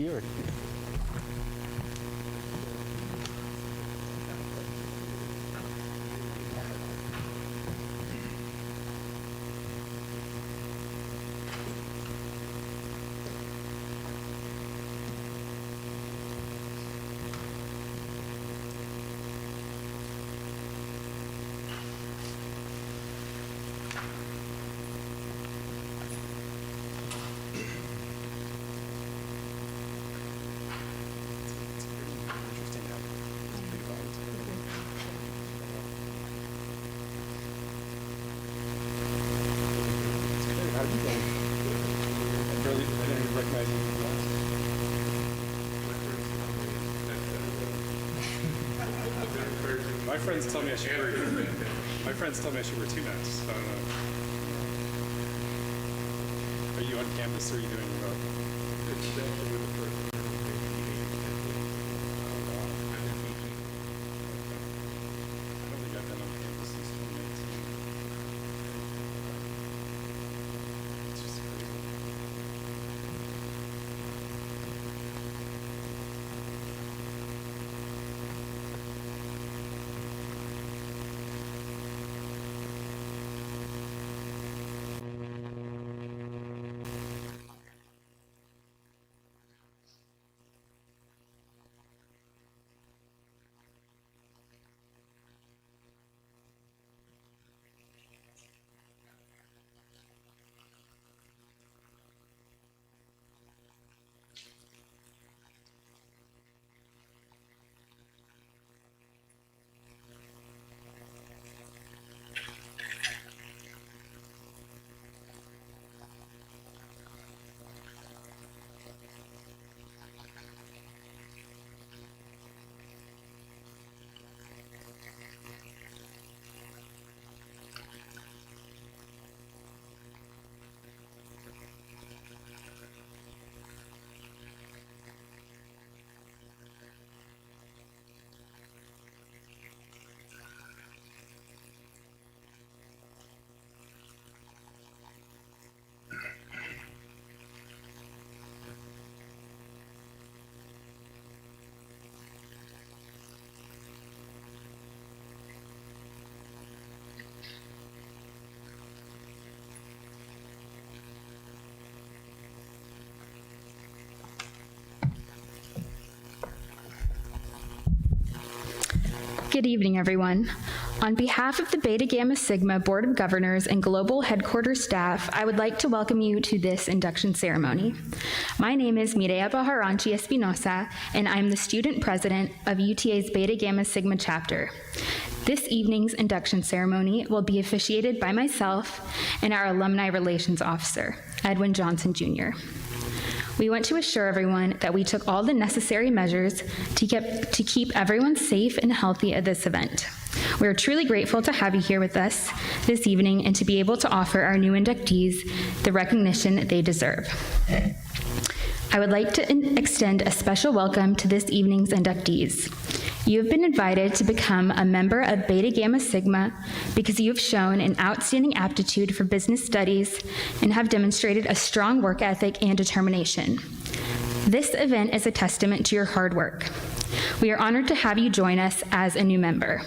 here. How did you go? I didn't even recognize you from last. My friends tell me I should wear. My friends tell me I should wear 2 masks. So I don't know. Are you on campus or are you doing remote? It's actually with the first. I don't think I've been on campus since 2019. It's just crazy. Good evening, everyone. On behalf of the Beta Gamma Sigma Board of Governors and Global Headquarters staff, I would like to welcome you to this induction ceremony. My name is Mireya Baharanchi Espinosa, and I'm the student president of UTA's Beta Gamma Sigma chapter. This evening's induction ceremony will be officiated by myself and our alumni relations officer, Edwin Johnson Jr. We want to assure everyone that we took all the necessary measures to keep everyone safe and healthy at this event. We are truly grateful to have you here with us this evening and to be able to offer our new inductees the recognition they deserve. I would like to extend a special welcome to this evening's inductees. You have been invited to become a member of Beta Gamma Sigma because you have shown an outstanding aptitude for business studies and have demonstrated a strong work ethic and determination. This event is a testament to your hard work. We are honored to have you join us as a new member.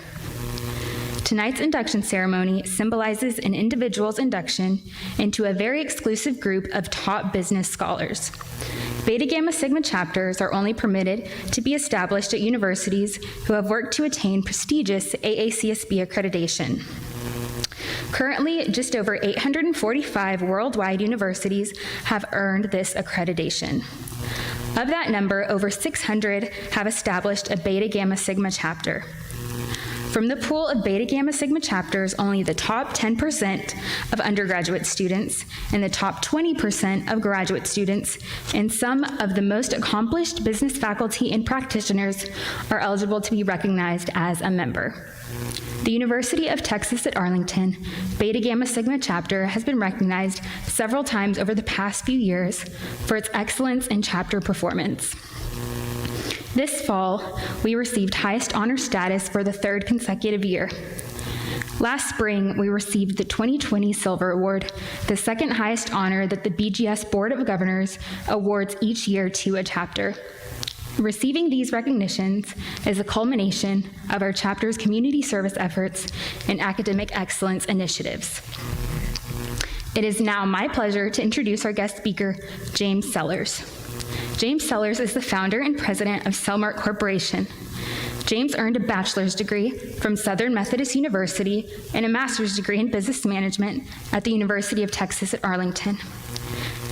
Tonight's induction ceremony symbolizes an individual's induction into a very exclusive group of top business scholars. Beta Gamma Sigma chapters are only permitted to be established at universities who have worked to attain prestigious AACSB accreditation. Currently, just over 845 worldwide universities have earned this accreditation. Of that number, over 600 have established a Beta Gamma Sigma chapter. From the pool of Beta Gamma Sigma chapters, only the top 10% of undergraduate students and the top 20% of graduate students and some of the most accomplished business faculty and practitioners are eligible to be recognized as a member. The University of Texas at Arlington Beta Gamma Sigma chapter has been recognized several times over the past few years for its excellence in chapter performance. This fall, we received highest honor status for the 3rd consecutive year. Last spring, we received the 2020 Silver Award, the second highest honor that the BGS Board of Governors awards each year to a chapter. Receiving these recognitions is a culmination of our chapter's community service efforts and academic excellence initiatives. It is now my pleasure to introduce our guest speaker, James Sellers. James Sellers is the founder and president of Cellmark Corporation. James earned a bachelor's degree from Southern Methodist University and a master's degree in business management at the University of Texas at Arlington.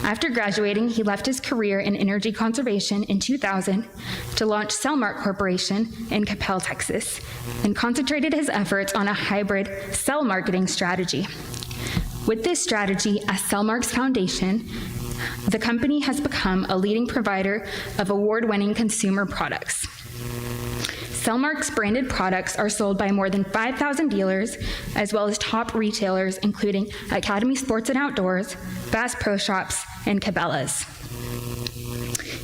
After graduating, he left his career in energy conservation in 2000 to launch Cellmark Corporation in Capel, Texas, and concentrated his efforts on a hybrid cell marketing strategy. With this strategy as Cellmark's foundation, the company has become a leading provider of award-winning consumer products. Cellmark's branded products are sold by more than 5,000 dealers, as well as top retailers including Academy Sports and Outdoors, Bass Pro Shops, and Cabela's.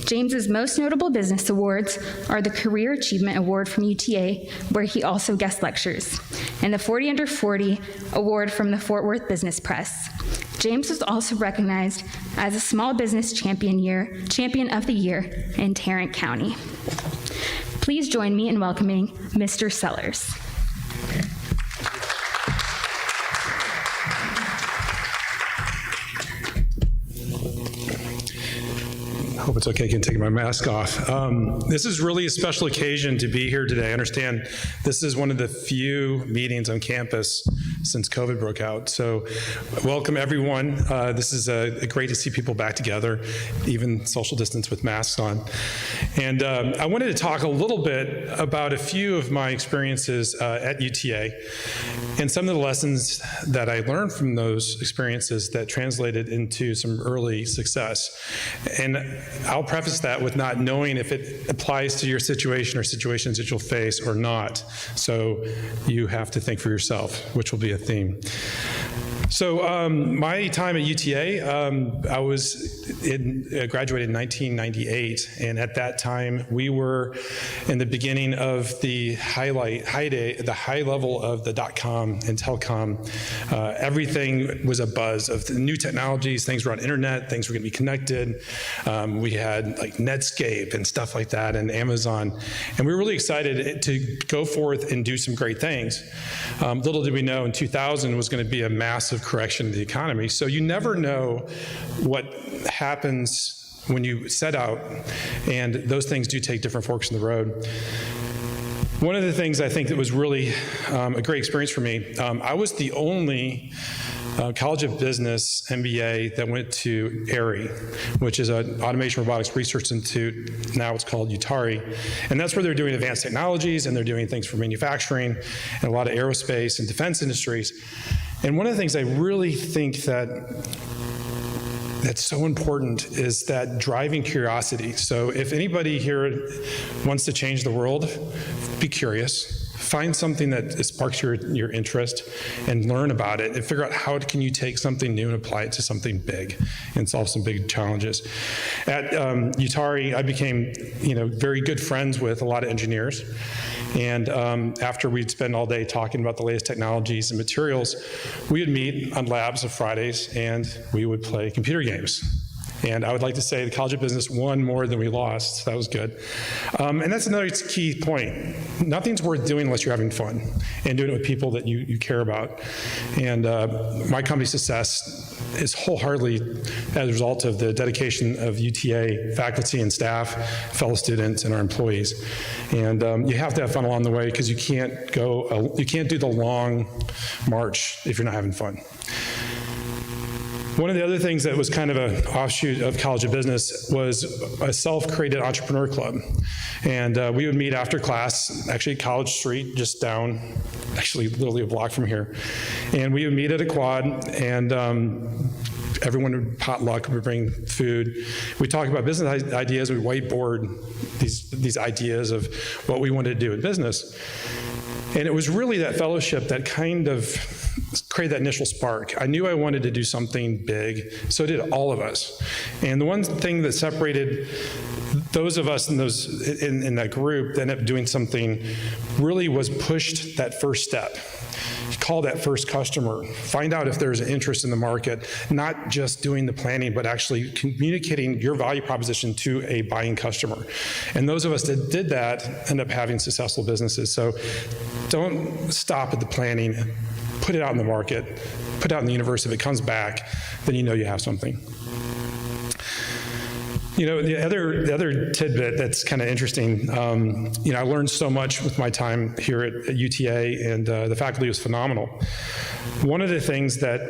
James's most notable business awards are the Career Achievement Award from UTA, where he also guest lectures, and the 40 Under 40 Award from the Fort Worth Business Press. James was also recognized as a Small Business Champion of the Year in Tarrant County. Please join me in welcoming Mr. Sellers. I hope it's okay, I can take my mask off. This is really a special occasion to be here today. I understand this is one of the few meetings on campus since COVID broke out. So welcome everyone. This is great to see people back together, even social distance with masks on. And I wanted to talk a little bit about a few of my experiences at UTA and some of the lessons that I learned from those experiences that translated into some early success. And I'll preface that with not knowing if it applies to your situation or situations that you'll face or not. So you have to think for yourself, which will be a theme. So my time at UTA, I graduated in 1998, and at that time we were in the beginning of the high level of the .com and telecom. Everything was a buzz of the new technologies. Things were on internet. Things were going to be connected. We had like Netscape and stuff like that, and Amazon, and we were really excited to go forth and do some great things. Little did we know, in 2000 was going to be a massive correction of the economy. So you never know what happens when you set out, and those things do take different forks in the road. One of the things I think that was really a great experience for me, I was the only College of Business MBA that went to ARI, which is an Automation Robotics Research Institute. Now it's called UTARI. And that's where they're doing advanced technologies, and they're doing things for manufacturing and a lot of aerospace and defense industries. And one of the things I really think that's so important is that driving curiosity. So if anybody here wants to change the world, be curious. Find something that sparks your interest and learn about it and figure out how can you take something new and apply it to something big and solve some big challenges. At UTARI, I became very good friends with a lot of engineers. And after we'd spend all day talking about the latest technologies and materials, we would meet on labs on Fridays and we would play computer games. And I would like to say the College of Business won more than we lost, so that was good. And that's another key point. Nothing's worth doing unless you're having fun and doing it with people that you care about. And my company's success is wholeheartedly as a result of the dedication of UTA faculty and staff, fellow students, and our employees. And you have to have fun along the way because you can't do the long march if you're not having fun. One of the other things that was kind of an offshoot of College of Business was a self-created entrepreneur club. And we would meet after class, actually at College Street, just down, actually literally a block from here. And we would meet at a quad, and everyone would potluck, would bring food. We'd talk about business ideas, we'd whiteboard these ideas of what we wanted to do in business. And it was really that fellowship that kind of created that initial spark. I knew I wanted to do something big, so did all of us. And the one thing that separated those of us in that group that ended up doing something really was pushed that first step. Call that first customer. Find out if there's an interest in the market, not just doing the planning, but actually communicating your value proposition to a buying customer. And those of us that did that end up having successful businesses. So don't stop at the planning. Put it out in the market. Put it out in the universe. If it comes back, then you know you have something. The other tidbit that's kind of interesting, I learned so much with my time here at UTA, and the faculty was phenomenal. One of the things that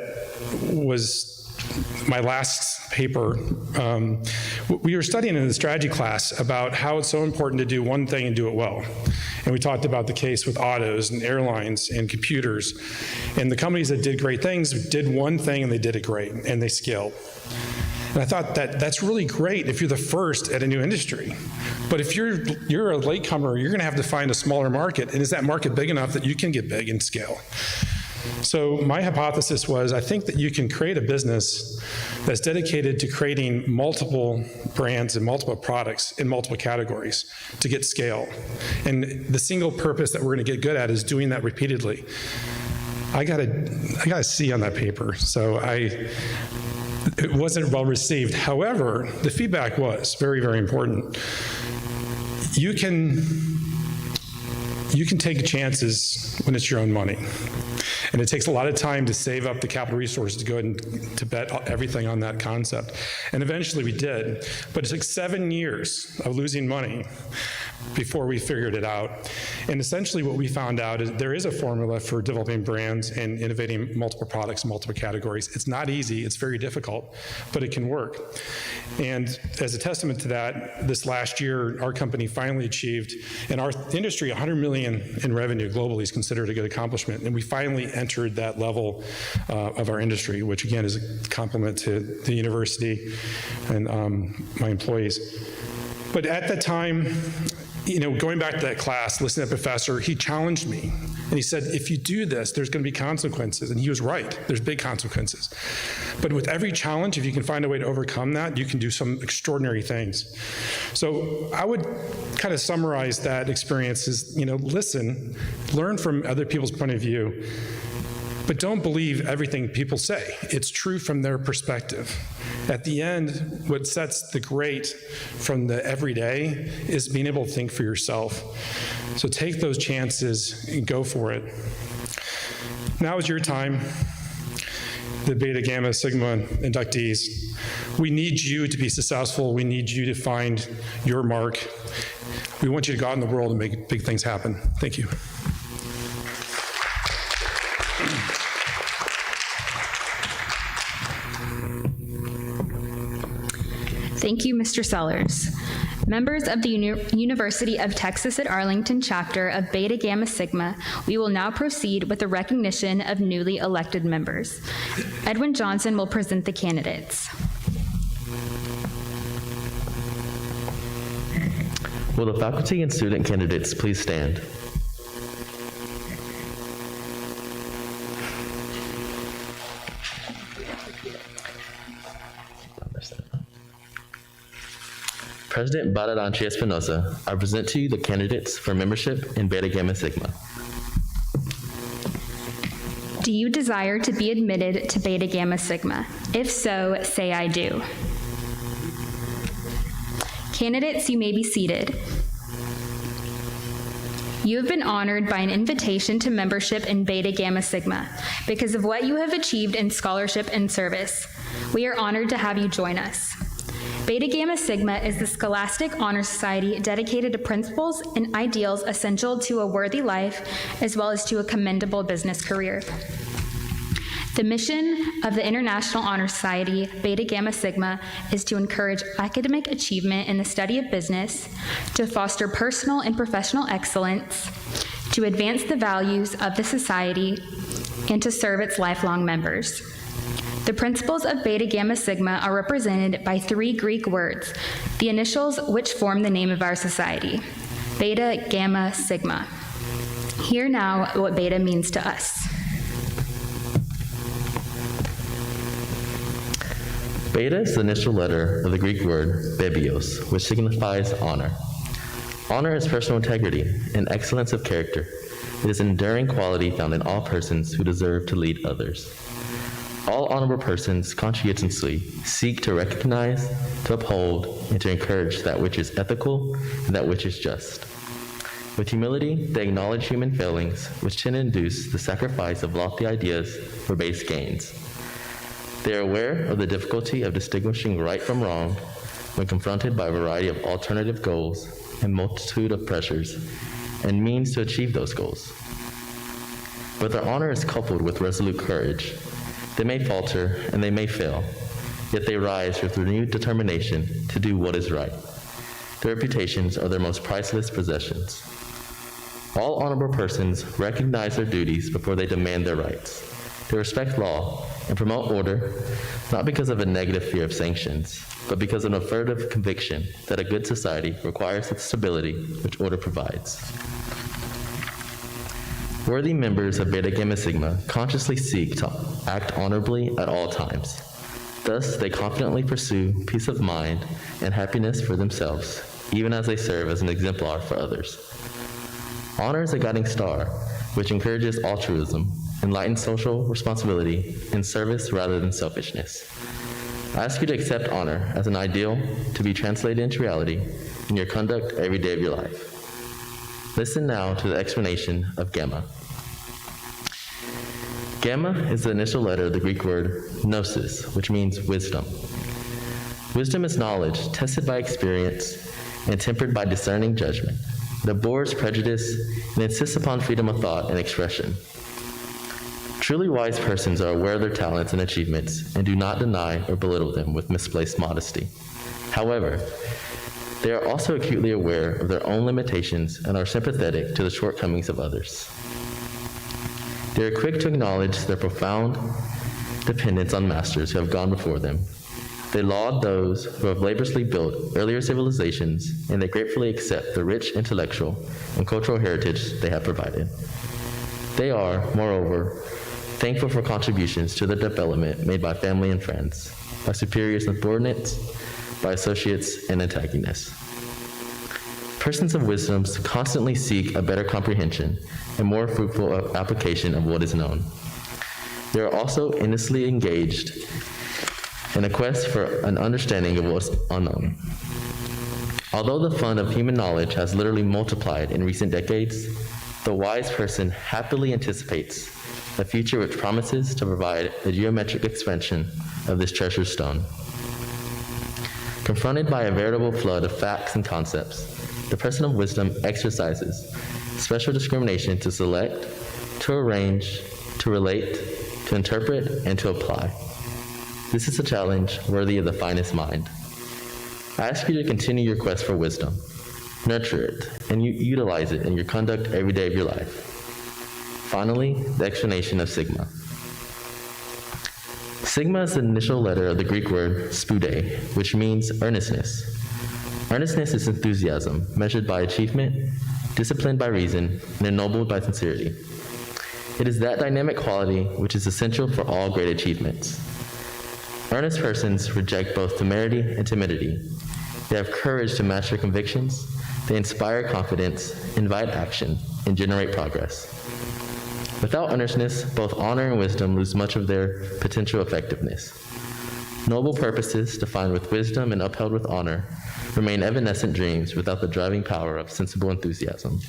was my last paper, we were studying in the strategy class about how it's so important to do one thing and do it well. And we talked about the case with autos and airlines and computers. And the companies that did great things did one thing and they did it great, and they scaled. And I thought that's really great if you're the first at a new industry. But if you're a latecomer, you're going to have to find a smaller market. And is that market big enough that you can get big and scale? So my hypothesis was, I think that you can create a business that's dedicated to creating multiple brands and multiple products in multiple categories to get scale. And the single purpose that we're going to get good at is doing that repeatedly. I got a C on that paper, so it wasn't well received. However, the feedback was very, very important. You can take chances when it's your own money. And it takes a lot of time to save up the capital resources to go ahead and to bet everything on that concept. And eventually we did. But it took 7 years of losing money before we figured it out. And essentially what we found out is there is a formula for developing brands and innovating multiple products in multiple categories. It's not easy, it's very difficult, but it can work. And as a testament to that, this last year, our company finally achieved, in our industry, 100 million in revenue globally is considered a good accomplishment. And we finally entered that level of our industry, which again is a compliment to the university and my employees. But at that time, going back to that class, listening to that professor, he challenged me. And he said, if you do this, there's going to be consequences. And he was right. There's big consequences. But with every challenge, if you can find a way to overcome that, you can do some extraordinary things. So I would kind of summarize that experience as, listen, learn from other people's point of view, but don't believe everything people say. It's true from their perspective. At the end, what sets the great from the everyday is being able to think for yourself. So take those chances and go for it. Now is your time. The Beta Gamma Sigma inductees, we need you to be successful. We need you to find your mark. We want you to go out in the world and make big things happen. Thank you. Thank you, Mr. Sellers. Members of the University of Texas at Arlington chapter of Beta Gamma Sigma, we will now proceed with the recognition of newly elected members. Edwin Johnson will present the candidates. Will the faculty and student candidates please stand? President Badadanchi Espinosa, I present to you the candidates for membership in Beta Gamma Sigma. Do you desire to be admitted to Beta Gamma Sigma? If so, say I do. Candidates, you may be seated. You have been honored by an invitation to membership in Beta Gamma Sigma because of what you have achieved in scholarship and service. We are honored to have you join us. Beta Gamma Sigma is the scholastic honor society dedicated to principles and ideals essential to a worthy life as well as to a commendable business career. The mission of the International Honor Society, Beta Gamma Sigma, is to encourage academic achievement in the study of business, to foster personal and professional excellence, to advance the values of the society, and to serve its lifelong members. The principles of Beta Gamma Sigma are represented by 3 Greek words, the initials which form the name of our society, Beta Gamma Sigma. Hear now what Beta means to us. Beta is the initial letter of the Greek word bebios, which signifies honor. Honor is personal integrity and excellence of character, It is an enduring quality found in all persons who deserve to lead others. All honorable persons conscientiously seek to recognize, to uphold, and to encourage that which is ethical and that which is just. With humility, they acknowledge human failings, which tend to induce the sacrifice of lofty ideas for base gains. They are aware of the difficulty of distinguishing right from wrong when confronted by a variety of alternative goals and multitude of pressures and means to achieve those goals. But their honor is coupled with resolute courage. They may falter and they may fail, yet they rise with renewed determination to do what is right. Their reputations are their most priceless possessions. All honorable persons recognize their duties before they demand their rights. They respect law and promote order, not because of a negative fear of sanctions, but because of an affirmative conviction that a good society requires the stability which order provides. Worthy members of Beta Gamma Sigma consciously seek to act honorably at all times. Thus, they confidently pursue peace of mind and happiness for themselves, even as they serve as an exemplar for others. Honor is a guiding star, which encourages altruism, enlightens social responsibility, and service rather than selfishness. I ask you to accept honor as an ideal to be translated into reality in your conduct every day of your life. Listen now to the explanation of Gamma. Gamma is the initial letter of the Greek word gnosis, which means wisdom. Wisdom is knowledge tested by experience and tempered by discerning judgment. It abhors prejudice and insists upon freedom of thought and expression. Truly wise persons are aware of their talents and achievements and do not deny or belittle them with misplaced modesty. However, they are also acutely aware of their own limitations and are sympathetic to the shortcomings of others. They are quick to acknowledge their profound dependence on masters who have gone before them. They laud those who have laboriously built earlier civilizations, and they gratefully accept the rich intellectual and cultural heritage they have provided. They are, moreover, thankful for contributions to their development made by family and friends, by superiors and subordinates, by associates and antagonists. Persons of wisdom constantly seek a better comprehension and more fruitful application of what is known. They are also endlessly engaged in a quest for an understanding of what's unknown. Although the fund of human knowledge has literally multiplied in recent decades, the wise person happily anticipates a future which promises to provide a geometric expansion of this treasure stone. Confronted by a veritable flood of facts and concepts, the person of wisdom exercises special discrimination to select, to arrange, to relate, to interpret, and to apply. This is a challenge worthy of the finest mind. I ask you to continue your quest for wisdom, nurture it, and utilize it in your conduct every day of your life. Finally, the explanation of Sigma. Sigma is the initial letter of the Greek word spude, which means earnestness. Earnestness is enthusiasm, measured by achievement, disciplined by reason, and ennobled by sincerity. It is that dynamic quality which is essential for all great achievements. Earnest persons reject both temerity and timidity. They have courage to match their convictions, they inspire confidence, invite action, and generate progress. Without earnestness, both honor and wisdom lose much of their potential effectiveness. Noble purposes, defined with wisdom and upheld with honor, remain evanescent dreams without the driving power of sensible enthusiasm.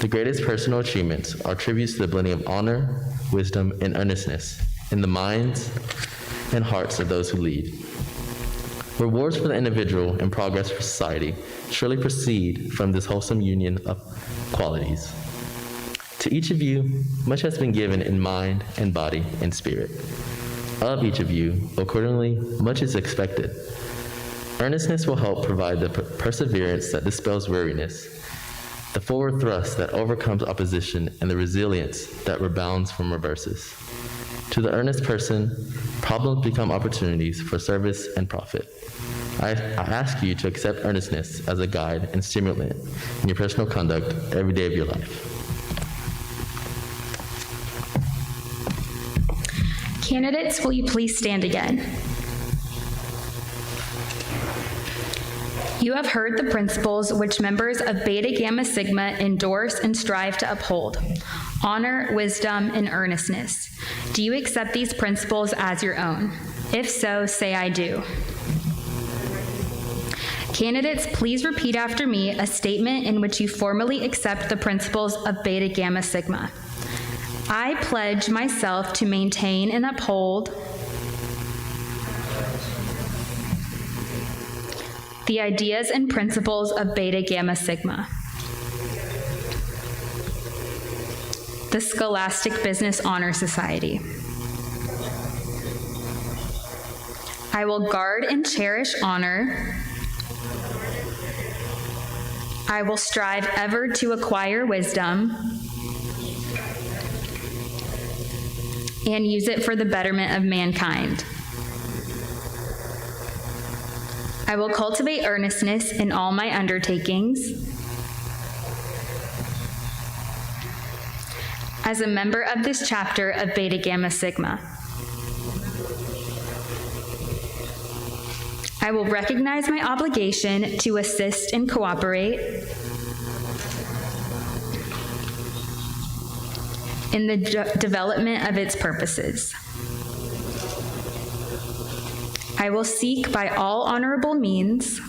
The greatest personal achievements are tributes to the blending of honor, wisdom, and earnestness in the minds and hearts of those who lead. Rewards for the individual and progress for society surely proceed from this wholesome union of qualities. To each of you, much has been given in mind and body and spirit. Of each of you, accordingly, much is expected. Earnestness will help provide the perseverance that dispels weariness, the forward thrust that overcomes opposition, and the resilience that rebounds from reverses. To the earnest person, problems become opportunities for service and profit. I ask you to accept earnestness as a guide and stimulant in your personal conduct every day of your life. Candidates, will you please stand again? You have heard the principles which members of Beta Gamma Sigma endorse and strive to uphold: honor, wisdom, and earnestness. Do you accept these principles as your own? If so, say I do. Candidates, please repeat after me a statement in which you formally accept the principles of Beta Gamma Sigma. I pledge myself to maintain and uphold the ideas and principles of Beta Gamma Sigma, the Scholastic Business Honor Society. I will guard and cherish honor. I will strive ever to acquire wisdom and use it for the betterment of mankind. I will cultivate earnestness in all my undertakings. As a member of this chapter of Beta Gamma Sigma, I will recognize my obligation to assist and cooperate in the development of its purposes. I will seek by all honorable means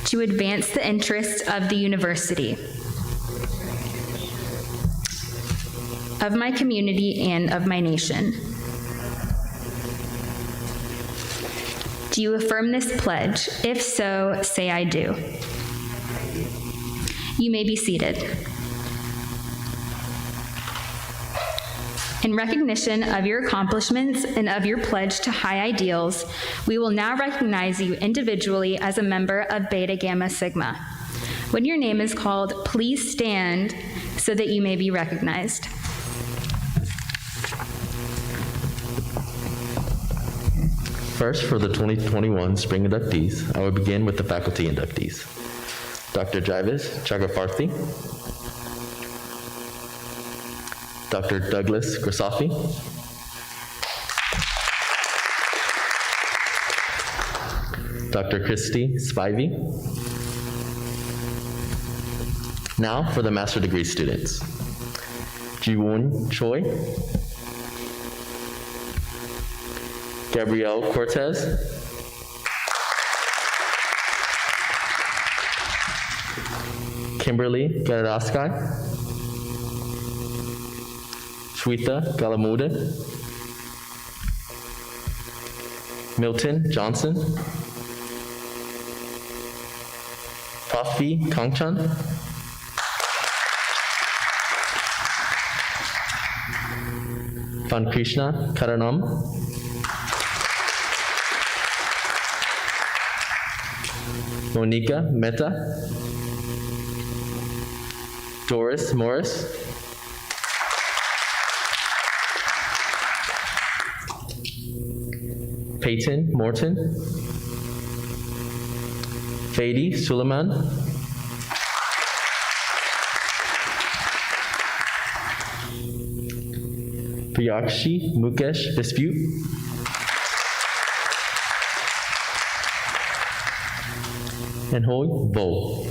to advance the interests of the university, of my community, and of my nation. Do you affirm this pledge? If so, say I do. You may be seated. In recognition of your accomplishments and of your pledge to high ideals, we will now recognize you individually as a member of Beta Gamma Sigma. When your name is called, please stand so that you may be recognized. First, for the 2021 spring inductees, I will begin with the faculty inductees. Dr. Jarvis Chakrabarty, Dr. Douglas Grisafi, Dr. Christy Spivey. Now for the master degree students. Jiwoon Choi, Gabrielle Cortez, Kimberly Garadaskai, Shweta Galamuda, Milton Johnson, Prafi Kangchan, Van Krishna Karanam, Monica Mehta, Doris Morris, Peyton Morton, Fadi Suleiman, Priyakshi Mukesh Dispute, and Hoi Vo.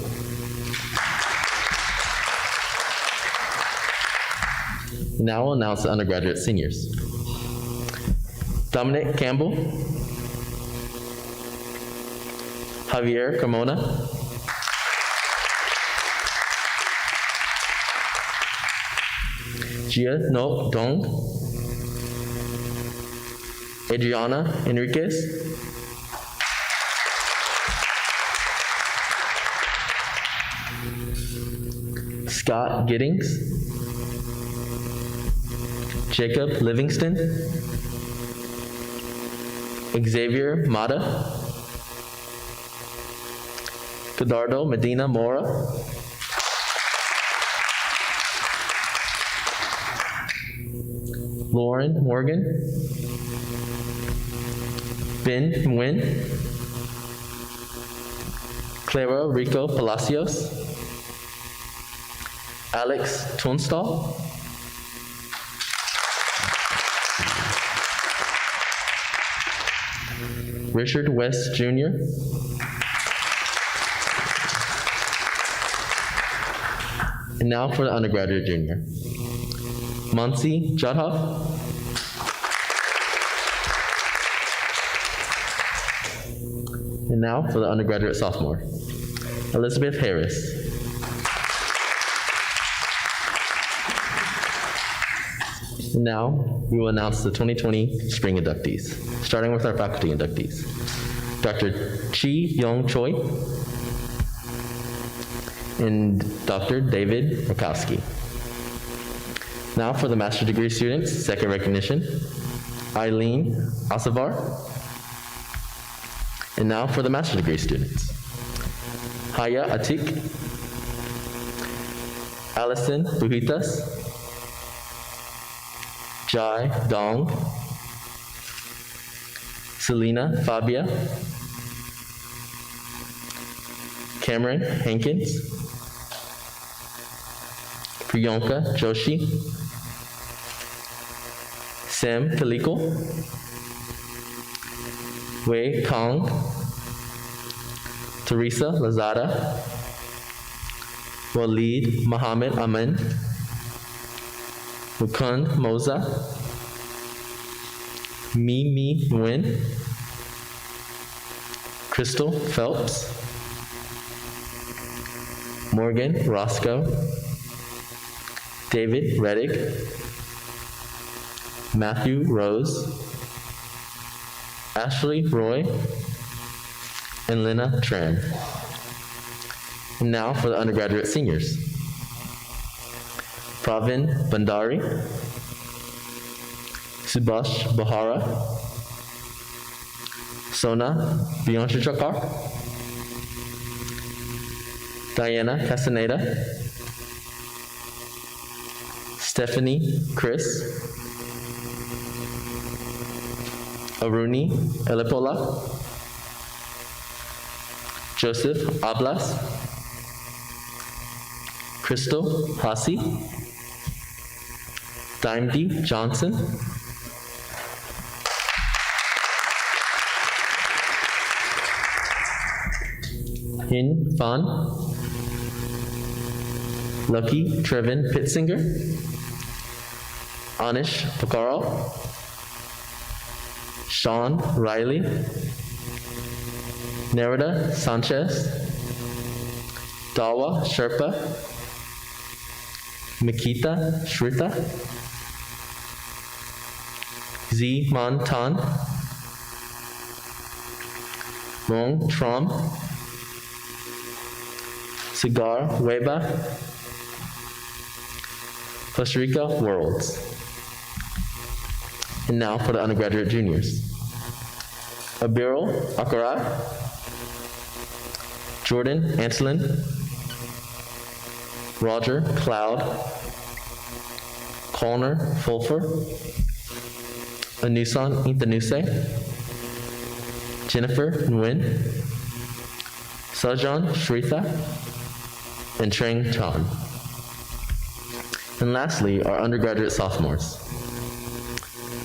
Now I'll announce the undergraduate seniors. Dominic Campbell, Javier Carmona, Gia No Dong, Adriana Enriquez, Scott Giddings, Jacob Livingston, Xavier Mata, Godardo Medina Mora, Lauren Morgan, Ben Nguyen, Clara Rico Palacios, Alex Tunstall, Richard West Jr. And now for the undergraduate junior. Mansi Jadhav. And now for the undergraduate sophomore. Elizabeth Harris. And now we will announce the 2020 spring inductees, starting with our faculty inductees. Dr. Chi Young Choi and Dr. David Rakowski. Now for the master's degree students, second recognition, Eileen Asavar. And now for the master's degree students, Haya Atik, Allison Buhitas, Jai Dong, Selena Fabia, Cameron Hankins, Priyanka Joshi, Sam Kaliko, Wei Kong, Teresa Lazada, Walid Muhammad Amin, Mukund Moza, Mimi Nguyen, Crystal Phelps, Morgan Roscoe, David Reddick, Matthew Rose, Ashley Roy, and Lena Tran. And now for the undergraduate seniors. Pravin Bandari, Subhash Bahara, Sona Bianchakar, Diana Castaneda, Stephanie Chris, Aruni Elipola, Joseph Ablas, Crystal Hasi, Dimedy Johnson, Hin Fan, Lucky Trevin Pitzinger, Anish Pakaral, Sean Riley, Nerida Sanchez, Dawa Sherpa, Mikita Shrita, Z Montan, Wong Trom, Cigar Weba, Costa Rica Worlds. And now for the undergraduate juniors. Abirul Akarat, Jordan Antolin, Roger Cloud, Connor Fulfer, Anusan Intanuse, Jennifer Nguyen, Sajan Shritha, and Trang Chan. And lastly, our undergraduate sophomores.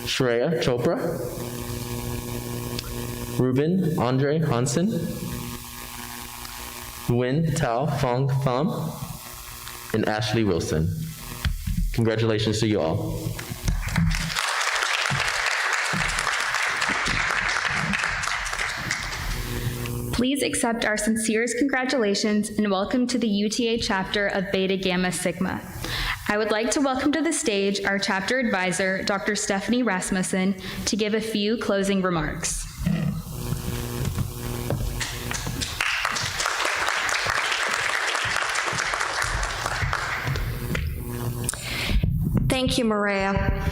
Shreya Chopra, Ruben Andre Hansen, Nguyen Tao Fong Pham, and Ashley Wilson. Congratulations to you all. Please accept our sincerest congratulations and welcome to the UTA chapter of Beta Gamma Sigma. I would like to welcome to the stage our chapter advisor, Dr. Stephanie Rasmussen, to give a few closing remarks. Thank you, Maria.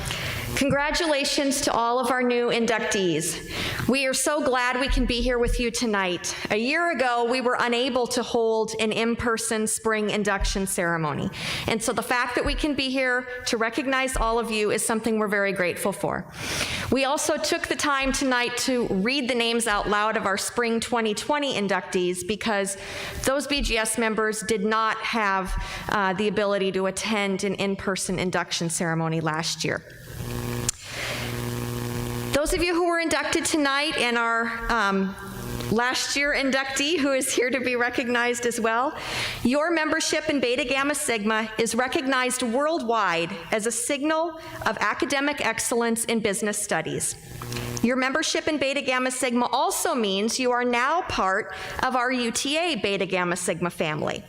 Congratulations to all of our new inductees. We are so glad we can be here with you tonight. A year ago, we were unable to hold an in-person spring induction ceremony. And so the fact that we can be here to recognize all of you is something we're very grateful for. We also took the time tonight to read the names out loud of our spring 2020 inductees because those BGS members did not have the ability to attend an in-person induction ceremony last year. Those those of you who were inducted tonight and our last year inductee who is here to be recognized as well, your membership in Beta Gamma Sigma is recognized worldwide as a signal of academic excellence in business studies. Your membership in Beta Gamma Sigma also means you are now part of our UTA Beta Gamma Sigma family.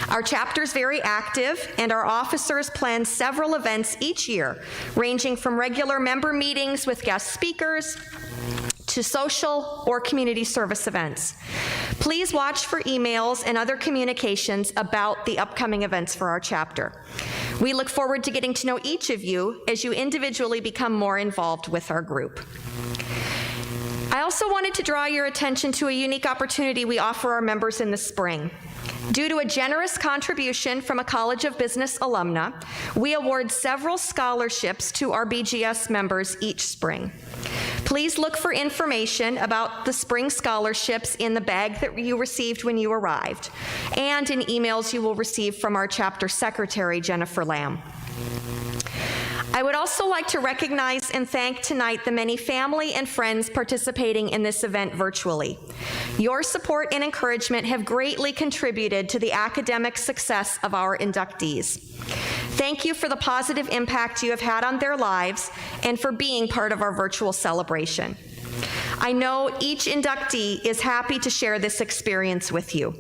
Our chapter is very active, and our officers plan several events each year, ranging from regular member meetings with guest speakers to social or community service events. Please watch for emails and other communications about the upcoming events for our chapter. We look forward to getting to know each of you as you individually become more involved with our group. I also wanted to draw your attention to a unique opportunity we offer our members in the spring. Due to a generous contribution from a College of Business alumna, we award several scholarships to our BGS members each spring. Please look for information about the spring scholarships in the bag that you received when you arrived, and in emails you will receive from our chapter secretary, Jennifer Lamb. I would also like to recognize and thank tonight the many family and friends participating in this event virtually. Your support and encouragement have greatly contributed to the academic success of our inductees. Thank you for the positive impact you have had on their lives and for being part of our virtual celebration. I know each inductee is happy to share this experience with you.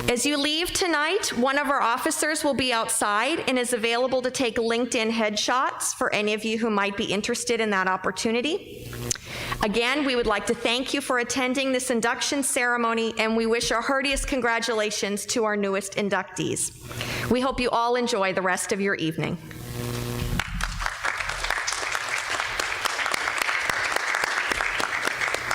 As you leave tonight, one of our officers will be outside and is available to take LinkedIn headshots for any of you who might be interested in that opportunity. Again, we would like to thank you for attending this induction ceremony, and we wish our heartiest congratulations to our newest inductees. We hope you all enjoy the rest of your evening.